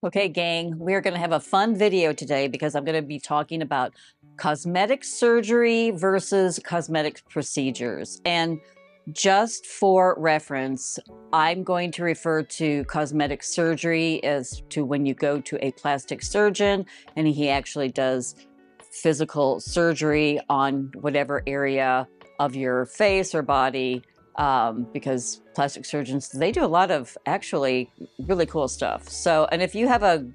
Okay, gang, we're going to have a fun video today because I'm going to be talking about cosmetic surgery versus cosmetic procedures. And just for reference, I'm going to refer to cosmetic surgery as to when you go to a plastic surgeon and he actually does physical surgery on whatever area of your face or body. Because plastic surgeons, they do a lot of actually really cool stuff. So, and if you have a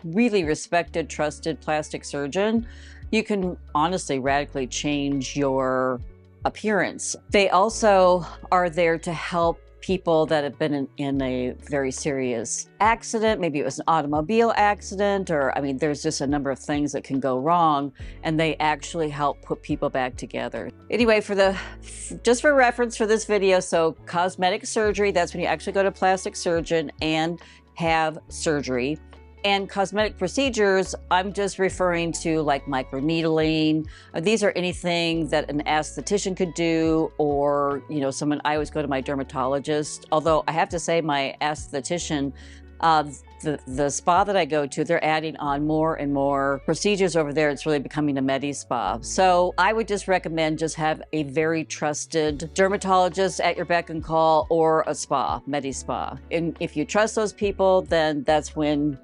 really respected, trusted plastic surgeon, you can honestly radically change your appearance. They also are there to help people that have been in a very serious accident. Maybe it was an automobile accident, or I mean, there's just a number of things that can go wrong, and they actually help put people back together. Anyway, just for reference for this video, so cosmetic surgery, that's when you actually go to a plastic surgeon and have surgery. And cosmetic procedures, I'm just referring to like microneedling. These are anything that an esthetician could do, or, you know, I always go to my dermatologist. Although I have to say my esthetician, the spa that I go to, they're adding on more and more procedures over there. It's really becoming a med spa. So I would just recommend just have a very trusted dermatologist at your beck and call, or a spa, med spa. And if you trust those people, then that's when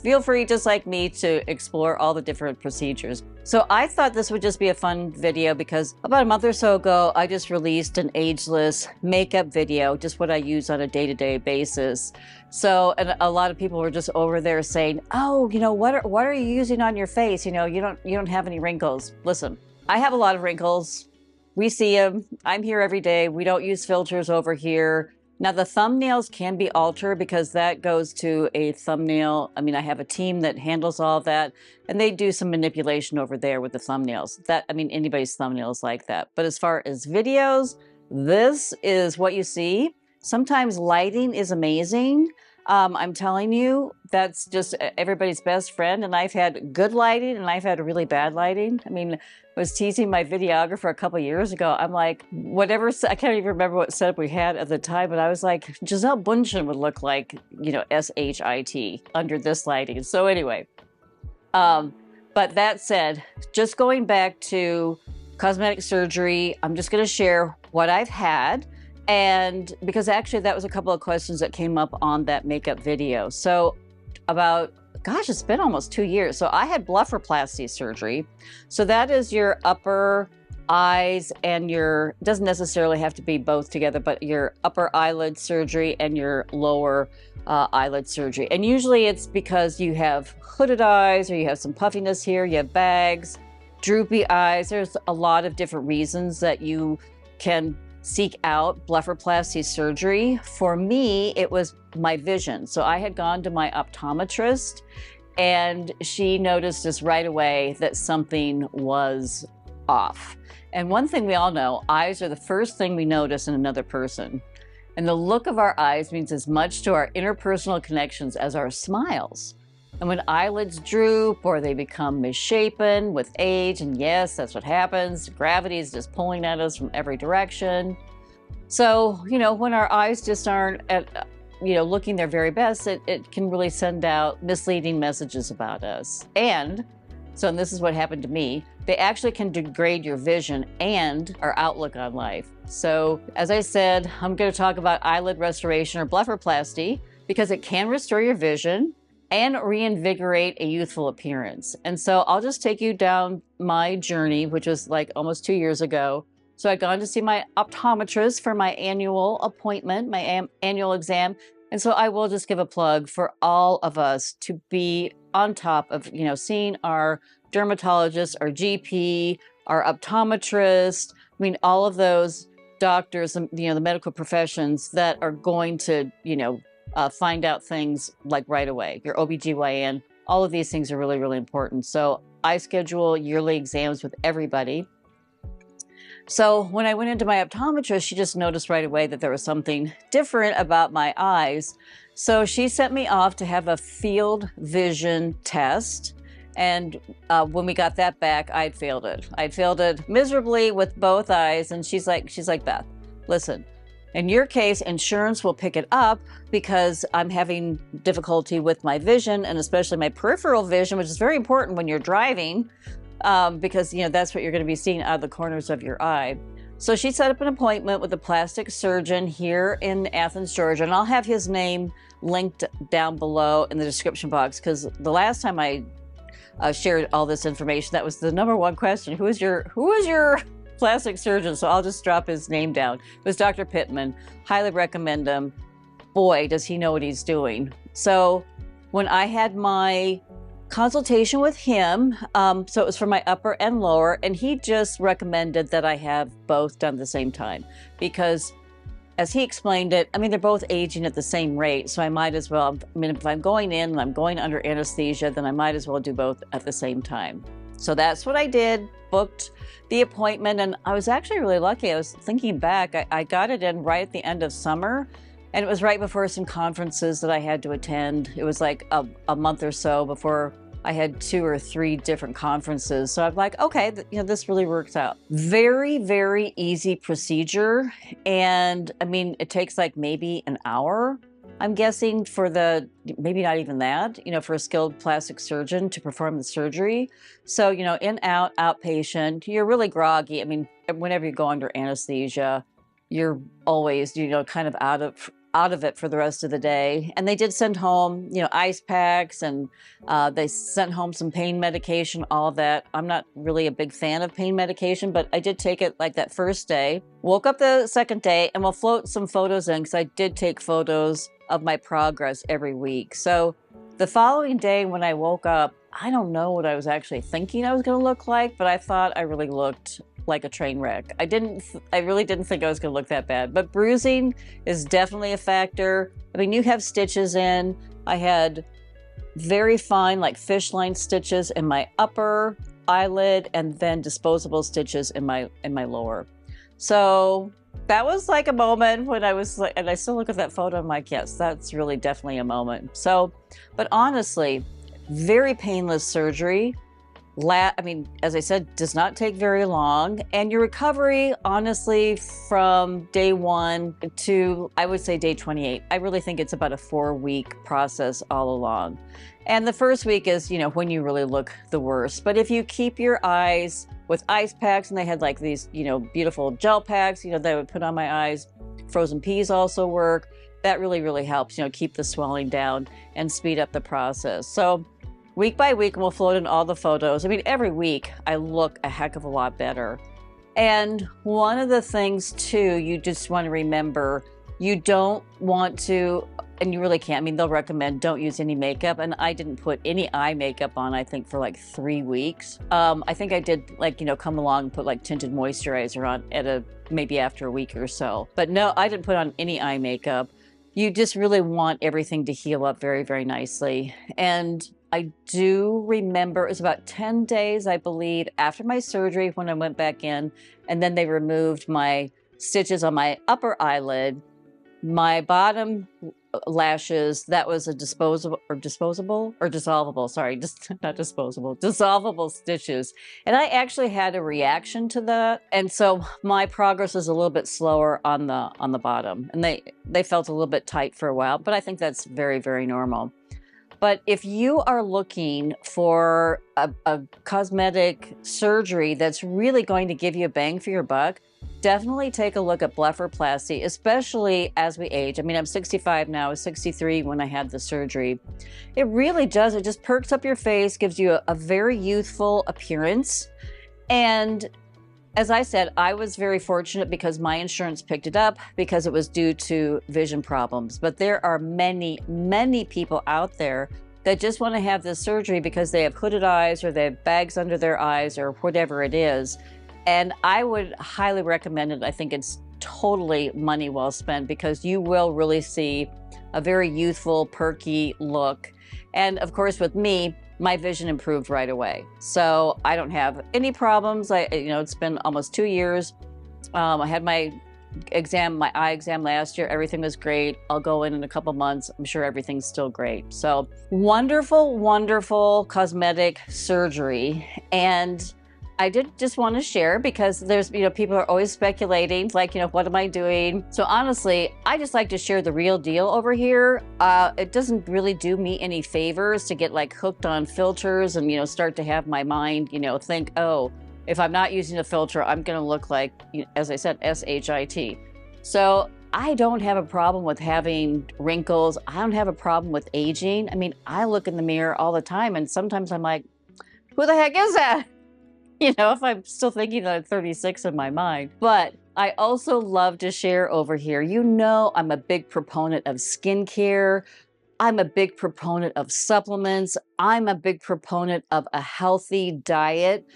feel free, just like me, to explore all the different procedures. So I thought this would just be a fun video because about a month or so ago, I just released an ageless makeup video, just what I use on a day-to-day basis. So, and a lot of people were just over there saying, oh, what are you using on your face? You don't have any wrinkles. Listen, I have a lot of wrinkles. We see them. I'm here every day. We don't use filters over here. Now, the thumbnails can be altered because that goes to a thumbnail. I mean, I have a team that handles all of that, and they do some manipulation over there with the thumbnails. Anybody's thumbnail is like that. But as far as videos, this is what you see. Sometimes lighting is amazing. I'm telling you, that's just everybody's best friend. And I've had good lighting and I've had really bad lighting. I mean, I was teasing my videographer a couple of years ago. I'm like, I can't even remember what setup we had at the time, but I was like, Giselle Bundchen would look like, SHIT under this lighting. So anyway, but that said, just going back to cosmetic surgery, I'm just going to share what I've had. And because actually that was a couple of questions that came up on that makeup video. So it's been almost 2 years. So I had blepharoplasty surgery. So that is your upper eyes and it doesn't necessarily have to be both together, but your upper eyelid surgery and your lower eyelid surgery. And usually it's because you have hooded eyes, or you have some puffiness here, you have bags, droopy eyes. There's a lot of different reasons that you can seek out blepharoplasty surgery. For me, it was my vision. So I had gone to my optometrist, and she noticed just right away that something was off. And one thing we all know, eyes are the first thing we notice in another person. And the look of our eyes means as much to our interpersonal connections as our smiles. And when eyelids droop or they become misshapen with age, and yes, that's what happens, gravity is just pulling at us from every direction. So, when our eyes just aren't looking their very best, it can really send out misleading messages about us. And this is what happened to me, they actually can degrade your vision and our outlook on life. So, as I said, I'm going to talk about eyelid restoration or blepharoplasty because it can restore your vision and reinvigorate a youthful appearance. And so I'll just take you down my journey, which was like almost 2 years ago. So I'd gone to see my optometrist for my annual appointment, my annual exam. And so I will just give a plug for all of us to be on top of, seeing our dermatologist, our GP, our optometrist. I mean, all of those doctors, the medical professions that are going to, find out things like right away. Your OBGYN, all of these things are really, really important. So I schedule yearly exams with everybody. So when I went into my optometrist, she just noticed right away that there was something different about my eyes. So she sent me off to have a field vision test. And when we got that back, I'd failed it. I'd failed it miserably with both eyes. And she's like, Beth, listen, In your case, insurance will pick it up because I'm having difficulty with my vision, and especially my peripheral vision, which is very important when you're driving, because that's what you're going to be seeing out of the corners of your eye. So she set up an appointment with a plastic surgeon here in Athens, Georgia, and I'll have his name linked down below in the description box, because the last time I shared all this information, that was the number one question: who is your plastic surgeon? So I'll just drop his name down. It was Dr. Pittman. Highly recommend him. Boy, does he know what he's doing. So when I had my consultation with him, so it was for my upper and lower, and he just recommended that I have both done at the same time, because as he explained it, they're both aging at the same rate, so I might as well, if I'm going in and I'm going under anesthesia, then I might as well do both at the same time. So that's what I did, booked the appointment, and I was actually really lucky. I was thinking back, I got it in right at the end of summer, and it was right before some conferences that I had to attend. It was like a month or so before I had 2 or 3 different conferences. So I'm like, okay, this really works out. Very, very easy procedure. And it takes like maybe an hour, I'm guessing, maybe not even that, for a skilled plastic surgeon to perform the surgery. So, in, out, outpatient, you're really groggy. Whenever you go under anesthesia, you're always, kind of out of it for the rest of the day. And they did send home, ice packs, and they sent home some pain medication, all of that. I'm not really a big fan of pain medication, but I did take it like that first day. Woke up the second day, and we'll float some photos in, because I did take photos of my progress every week. So the following day when I woke up, I don't know what I was actually thinking I was going to look like, but I thought I really looked like a train wreck. I really didn't think I was going to look that bad, but bruising is definitely a factor. You have stitches in. I had very fine, like fish line stitches in my upper eyelid, and then disposable stitches in my lower. So that was like a moment when I was like, and I still look at that photo, I'm like, yes, that's really definitely a moment. So, but honestly, very painless surgery. As I said, does not take very long. And your recovery, honestly, from day 1 to, I would say, day 28, I really think it's about a 4-week process all along. And the first week is, when you really look the worst. But if you keep your eyes with ice packs, and they had like these, beautiful gel packs, that I would put on my eyes. Frozen peas also work. That really, really helps, keep the swelling down and speed up the process. So week by week, we'll float in all the photos. Every week I look a heck of a lot better. And one of the things too, you just want to remember, you don't want to, and you really can't, they'll recommend don't use any makeup. And I didn't put any eye makeup on, I think, for like 3 weeks. I think I did come along and put like tinted moisturizer on maybe after a week or so. But no, I didn't put on any eye makeup. You just really want everything to heal up very, very nicely. And I do remember it was about 10 days, I believe, after my surgery when I went back in, and then they removed my stitches on my upper eyelid. My bottom lashes, that was a dissolvable stitches. And I actually had a reaction to that. And so my progress was a little bit slower on the bottom, and they felt a little bit tight for a while, but I think that's very, very normal. But if you are looking for a cosmetic surgery that's really going to give you a bang for your buck, definitely take a look at blepharoplasty, especially as we age. I'm 65 now. I was 63 when I had the surgery. It really does. It just perks up your face, gives you a very youthful appearance. And as I said, I was very fortunate because my insurance picked it up because it was due to vision problems. But there are many, many people out there that just want to have this surgery because they have hooded eyes, or they have bags under their eyes, or whatever it is. And I would highly recommend it. I think it's totally money well spent, because you will really see a very youthful, perky look. And of course, with me, my vision improved right away. So I don't have any problems. It's been almost 2 years. I had my eye exam last year. Everything was great. I'll go in a couple months. I'm sure everything's still great. So wonderful, wonderful cosmetic surgery. And I did just want to share because there's, people are always speculating, like, what am I doing? So honestly, I just like to share the real deal over here. It doesn't really do me any favors to get like hooked on filters and, start to have my mind, think, oh, if I'm not using a filter, I'm going to look like, as I said, SHIT. So I don't have a problem with having wrinkles. I don't have a problem with aging. I mean, I look in the mirror all the time and sometimes I'm like, who the heck is that? If I'm still thinking that I'm 36 in my mind. But I also love to share over here. I'm a big proponent of skincare. I'm a big proponent of supplements. I'm a big proponent of a healthy diet.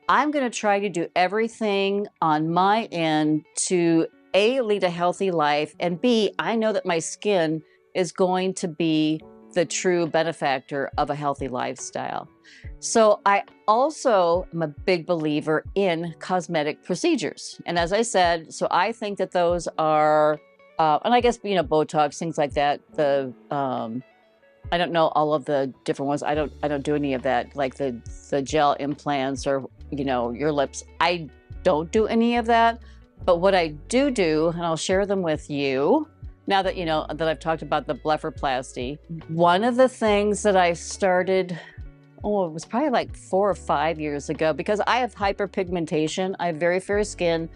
I'm going to try to do everything on my end to A, lead a healthy life, and B, I know that my skin is going to be the true benefactor of a healthy lifestyle. So I also am a big believer in cosmetic procedures. And as I said, so I think that those are, and I guess, Botox, things like that. I don't know all of the different ones. I don't do any of that, like the gel implants or, your lips. I don't do any of that. But what I do, and I'll share them with you, now that, that I've talked about the blepharoplasty, one of the things that I started, it was probably like 4 or 5 years ago, because I have hyperpigmentation. I have very fair skin,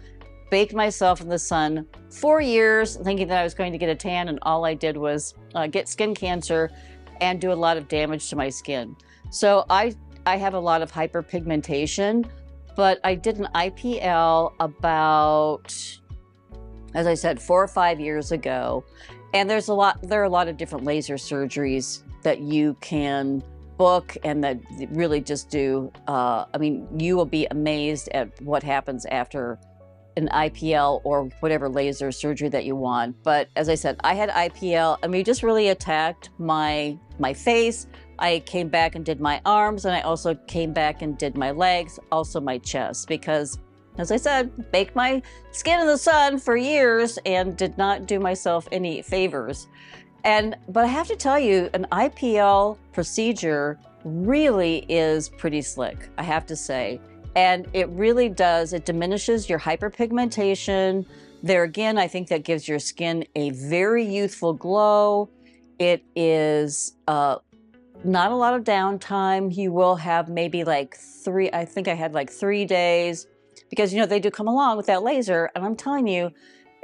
baked myself in the sun 4 years thinking that I was going to get a tan, and all I did was get skin cancer and do a lot of damage to my skin. So I have a lot of hyperpigmentation, but I did an IPL about, as I said, 4 or 5 years ago. And there are a lot of different laser surgeries that you can book and that really just do, you will be amazed at what happens after an IPL or whatever laser surgery that you want. But as I said, I had IPL and we just really attacked my face. I came back and did my arms, and I also came back and did my legs, also my chest, because as I said, baked my skin in the sun for years and did not do myself any favors. But I have to tell you, an IPL procedure really is pretty slick, I have to say. And it really does, it diminishes your hyperpigmentation. There again, I think that gives your skin a very youthful glow. It is not a lot of downtime. You will have maybe like 3, I think I had like 3 days, because, they do come along with that laser. And I'm telling you,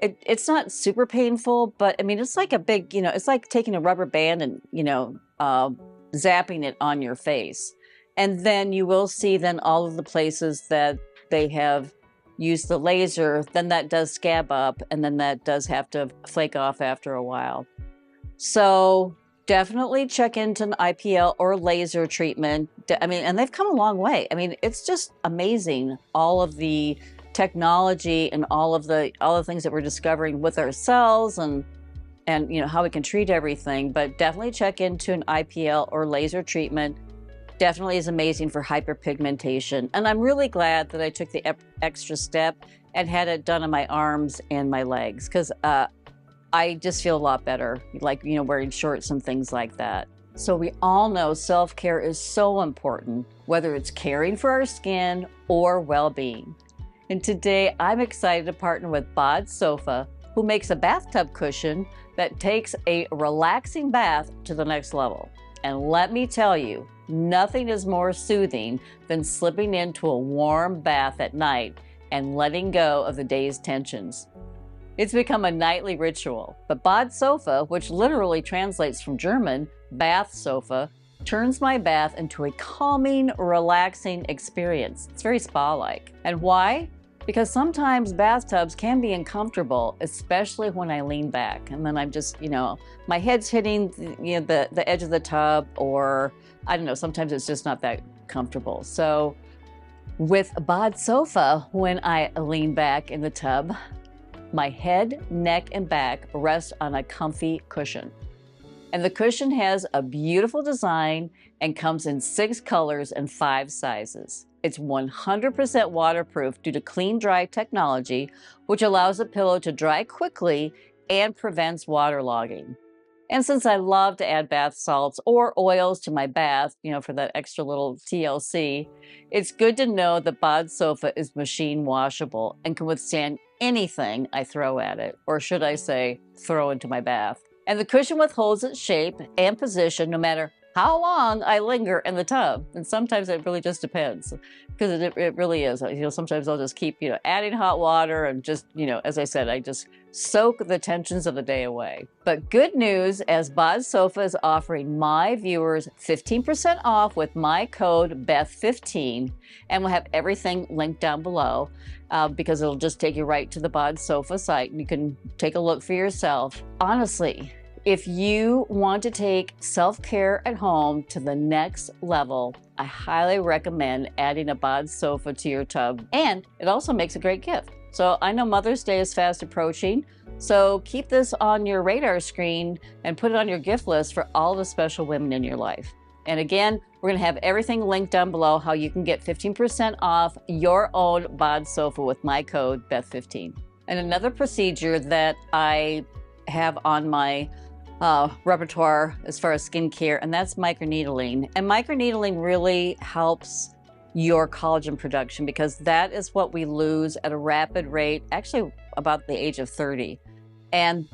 it's not super painful, but I mean, it's like a big, it's like taking a rubber band and, zapping it on your face. And then you will see then all of the places that they have used the laser, then that does scab up, and then that does have to flake off after a while. So definitely check into an IPL or laser treatment. And they've come a long way. It's just amazing, all of the technology and all the things that we're discovering with our cells and how we can treat everything. But definitely check into an IPL or laser treatment. Definitely is amazing for hyperpigmentation. And I'm really glad that I took the extra step and had it done on my arms and my legs, because I just feel a lot better, like, wearing shorts and things like that. So we all know self-care is so important, whether it's caring for our skin or well-being. And today I'm excited to partner with Bod Sofa, who makes a bathtub cushion that takes a relaxing bath to the next level. And let me tell you, nothing is more soothing than slipping into a warm bath at night and letting go of the day's tensions. It's become a nightly ritual, but Bod Sofa, which literally translates from German, bath sofa, turns my bath into a calming, relaxing experience. It's very spa-like. And why? Because sometimes bathtubs can be uncomfortable, especially when I lean back. And then I'm just, my head's hitting the edge of the tub, or I don't know, sometimes it's just not that comfortable. So with Bod Sofa, when I lean back in the tub, my head, neck, and back rest on a comfy cushion. And the cushion has a beautiful design and comes in 6 colors and 5 sizes. It's 100% waterproof due to clean dry technology, which allows the pillow to dry quickly and prevents waterlogging. And since I love to add bath salts or oils to my bath, for that extra little TLC, it's good to know the Bod sofa is machine washable and can withstand anything I throw at it, or should I say, throw into my bath. And the cushion withholds its shape and position no matter how long I linger in the tub. And sometimes it really just depends, because it really is. Sometimes I'll just keep, adding hot water and just, as I said, I just soak the tensions of the day away. But good news, as Bod Sofa is offering my viewers 15% off with my code BETH15, and we'll have everything linked down below, because it'll just take you right to the Bod Sofa site and you can take a look for yourself. Honestly, if you want to take self-care at home to the next level, I highly recommend adding a Bod sofa to your tub, and it also makes a great gift. So I know Mother's Day is fast approaching, so keep this on your radar screen and put it on your gift list for all the special women in your life. And again, we're going to have everything linked down below how you can get 15% off your own Bod sofa with my code BETH15. And another procedure that I have on my repertoire as far as skincare, and that's microneedling. And microneedling really helps your collagen production, because that is what we lose at a rapid rate, actually about the age of 30. And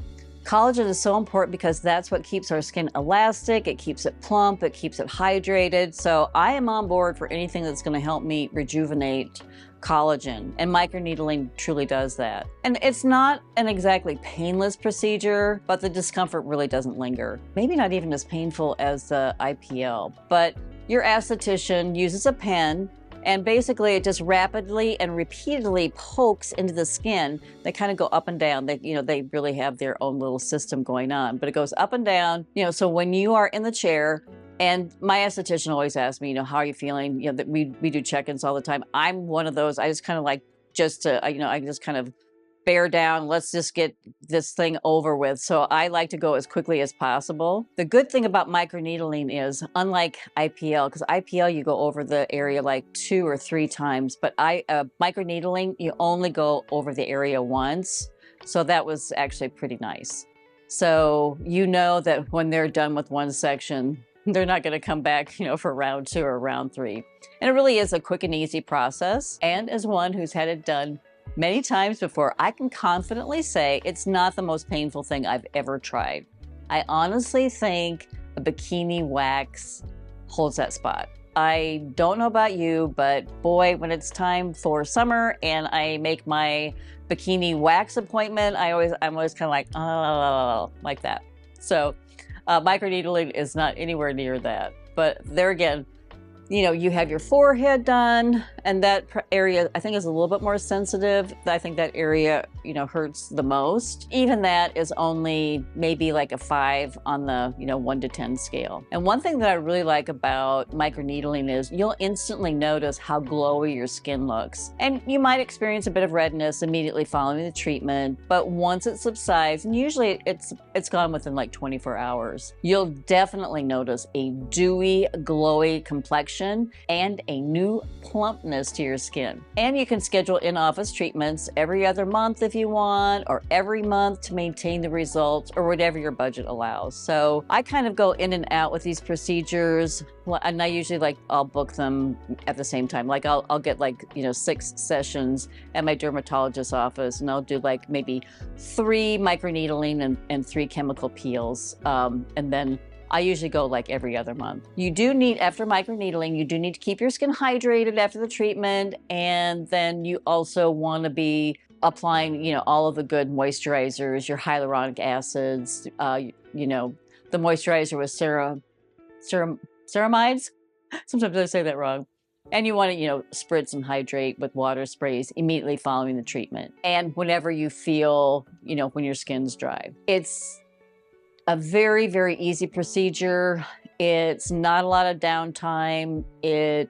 collagen is so important because that's what keeps our skin elastic, it keeps it plump, it keeps it hydrated. So I am on board for anything that's going to help me rejuvenate collagen, and microneedling truly does that. And it's not an exactly painless procedure, but the discomfort really doesn't linger. Maybe not even as painful as the IPL, but your esthetician uses a pen, and basically it just rapidly and repeatedly pokes into the skin. They kind of go up and down. They really have their own little system going on, but it goes up and down, so when you are in the chair. And my esthetician always asks me, how are you feeling? That we do check-ins all the time. I'm one of those, I just kind of like I just kind of bear down, let's just get this thing over with. So I like to go as quickly as possible. The good thing about microneedling is, unlike IPL, because IPL you go over the area like 2 or 3 times, but microneedling, you only go over the area once. So that was actually pretty nice. So that when they're done with one section, they're not going to come back, for round 2 or round 3. And it really is a quick and easy process. And as one who's had it done many times before, I can confidently say it's not the most painful thing I've ever tried. I honestly think a bikini wax holds that spot. I don't know about you, but boy, when it's time for summer and I make my bikini wax appointment, I'm always kind of like, oh, like that. So microneedling is not anywhere near that. But there again, you have your forehead done, and that area I think is a little bit more sensitive. I think that area, hurts the most. Even that is only maybe like a 5 on the, 1 to 10 scale. And one thing that I really like about microneedling is you'll instantly notice how glowy your skin looks. And you might experience a bit of redness immediately following the treatment, but once it subsides, and usually it's gone within like 24 hours, you'll definitely notice a dewy, glowy complexion and a new plumpness to your skin. And you can schedule in-office treatments every other month if you want, or every month to maintain the results, or whatever your budget allows. So I kind of go in and out with these procedures, and I usually I'll book them at the same time. I'll get 6 sessions at my dermatologist's office, and I'll do maybe 3 microneedling and 3 chemical peels, and then I usually go every other month. After microneedling, you do need to keep your skin hydrated after the treatment, and then you also want to be applying, all of the good moisturizers, your hyaluronic acids, the moisturizer with ceramides. Sometimes I say that wrong. And you want to, spritz and hydrate with water sprays immediately following the treatment. And whenever you feel, when your skin's dry. It's a very, very easy procedure. It's not a lot of downtime. You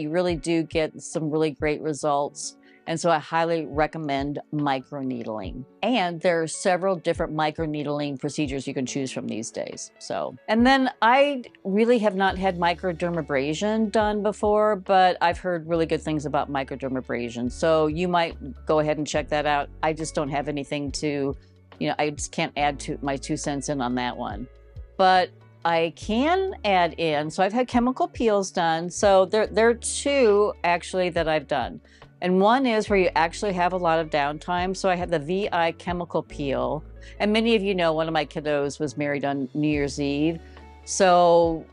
really do get some really great results. And so I highly recommend microneedling. And there are several different microneedling procedures you can choose from these days. And then I really have not had microdermabrasion done before, but I've heard really good things about microdermabrasion. So you might go ahead and check that out. I just don't have anything to I just can't add my 2 cents in on that one. But I can add in, so I've had chemical peels done. So there are two actually that I've done. And one is where you actually have a lot of downtime. So I had the VI chemical peel. And many of you know one of my kiddos was married on New Year's Eve. So,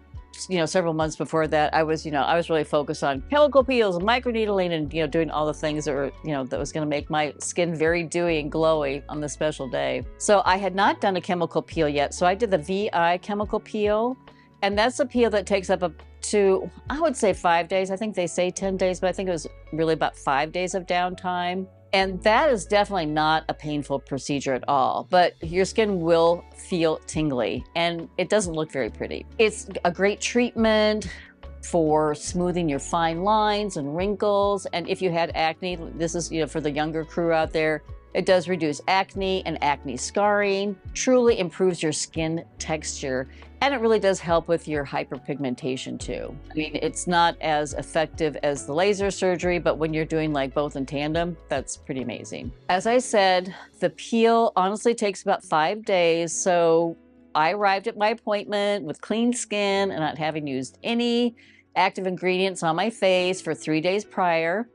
several months before that, I was really focused on chemical peels and microneedling and, doing all the things that were, that was going to make my skin very dewy and glowy on this special day. So I had not done a chemical peel yet. So I did the VI chemical peel, and that's a peel that takes up to, I would say 5 days. I think they say 10 days, but I think it was really about 5 days of downtime. And that is definitely not a painful procedure at all, but your skin will feel tingly and it doesn't look very pretty. It's a great treatment for smoothing your fine lines and wrinkles. And if you had acne, this is, for the younger crew out there, it does reduce acne and acne scarring, truly improves your skin texture, and it really does help with your hyperpigmentation too. I mean, it's not as effective as the laser surgery, but when you're doing like both in tandem, that's pretty amazing. As I said, the peel honestly takes about 5 days. So I arrived at my appointment with clean skin and not having used any active ingredients on my face for 3 days prior.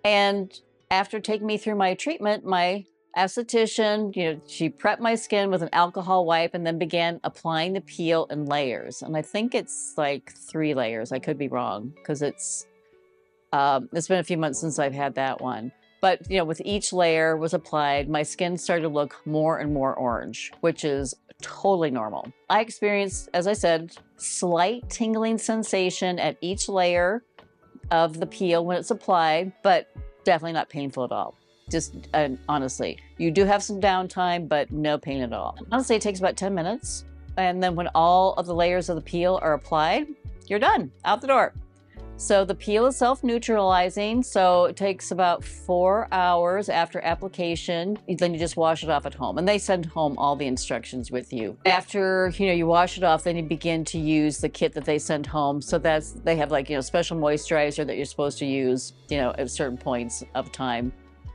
And after taking me through my treatment, my esthetician, she prepped my skin with an alcohol wipe and then began applying the peel in layers. And I think it's like 3 layers. I could be wrong because it's been a few months since I've had that one. But, with each layer was applied, my skin started to look more and more orange, which is totally normal. I experienced, as I said, slight tingling sensation at each layer of the peel when it's applied, but definitely not painful at all. Just honestly, you do have some downtime, but no pain at all. Honestly, it takes about 10 minutes. And then when all of the layers of the peel are applied, you're done, out the door. So the peel is self-neutralizing. So it takes about 4 hours after application. Then you just wash it off at home. And they send home all the instructions with you. After, you wash it off, then you begin to use the kit that they send home. So they have like, special moisturizer that you're supposed to use, at certain points of time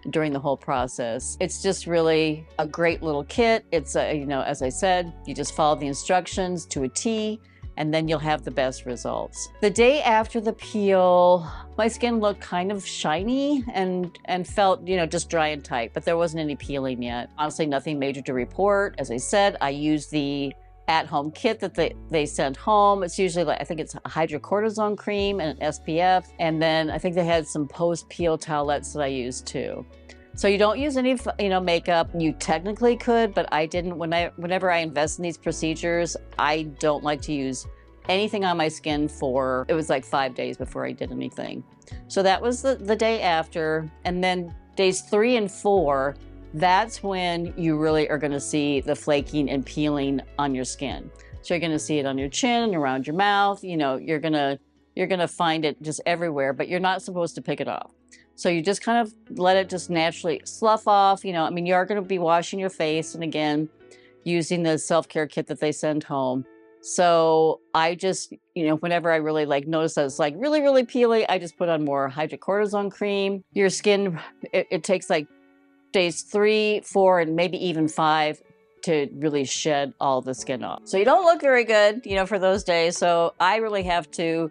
during the whole process. It's just really a great little kit. It's, as I said, you just follow the instructions to a T, and then you'll have the best results. The day after the peel, my skin looked kind of shiny and felt, just dry and tight, but there wasn't any peeling yet. Honestly, nothing major to report. As I said, I used the at-home kit that they sent home. It's usually I think it's a hydrocortisone cream and an SPF. And then I think they had some post-peel towelettes that I used too. So you don't use any, makeup. You technically could, but I didn't. Whenever I invest in these procedures, I don't like to use anything on my skin it was like 5 days before I did anything. So that was the day after. And then days 3 and 4, that's when you really are going to see the flaking and peeling on your skin. So you're going to see it on your chin and around your mouth. You're going to find it just everywhere, but you're not supposed to pick it off. So you just kind of let it just naturally slough off. You are going to be washing your face and again, using the self-care kit that they send home. So I just, whenever I really notice that it's really, really peely, I just put on more hydrocortisone cream. Your skin, it takes days 3, 4, and maybe even 5 to really shed all the skin off. So you don't look very good, for those days. So I really have to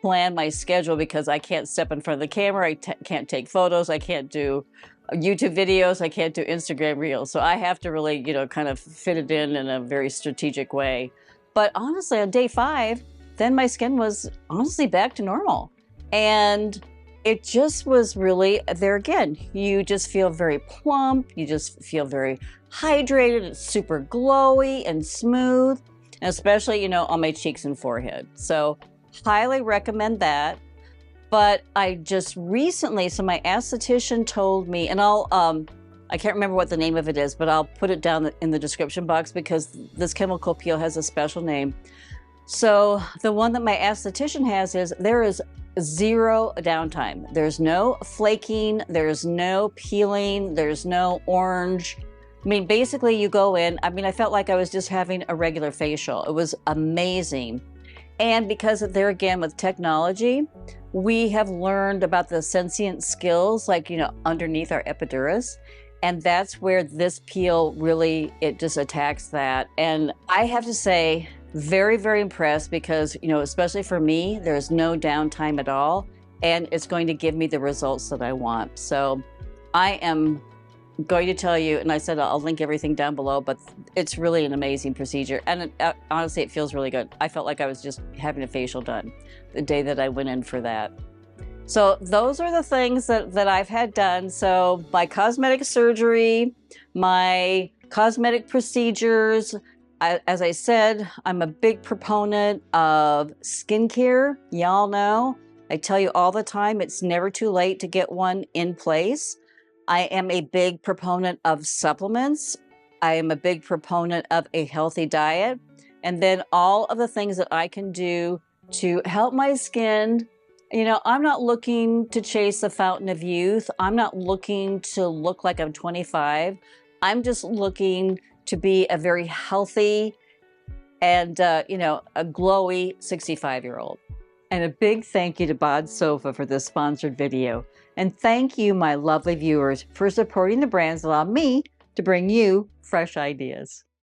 plan my schedule because I can't step in front of the camera. I can't take photos. I can't do YouTube videos. I can't do Instagram reels. So I have to really, kind of fit it in a very strategic way. But honestly, on day 5, then my skin was honestly back to normal. And it just was really, there again, you just feel very plump. You just feel very hydrated. It's super glowy and smooth, and especially, on my cheeks and forehead. So highly recommend that. But I just recently, so my esthetician told me, and I can't remember what the name of it is, but I'll put it down in the description box because this chemical peel has a special name. So the one that my esthetician has is there is 0 downtime. There's no flaking, there's no peeling, there's no orange. I mean, basically you go in, I felt like I was just having a regular facial. It was amazing. And because there again with technology, we have learned about the sentient skills underneath our epidermis. And that's where this peel really, it just attacks that. And I have to say, very, very impressed because, you know, especially for me, there's no downtime at all. And it's going to give me the results that I want. So I am going to tell you, and I said I'll link everything down below, but it's really an amazing procedure. And honestly, it feels really good. I felt like I was just having a facial done the day that I went in for that. So those are the things that I've had done. So my cosmetic surgery, my cosmetic procedures, as I said, I'm a big proponent of skincare. Y'all know, I tell you all the time, it's never too late to get one in place. I am a big proponent of supplements. I am a big proponent of a healthy diet. And then all of the things that I can do to help my skin. You know, I'm not looking to chase the fountain of youth. I'm not looking to look like I'm 25. I'm just looking to be a very healthy and, you know, a glowy 65-year-old. And a big thank you to Bod Sofa for this sponsored video. And thank you, my lovely viewers, for supporting the brands that allow me to bring you fresh ideas.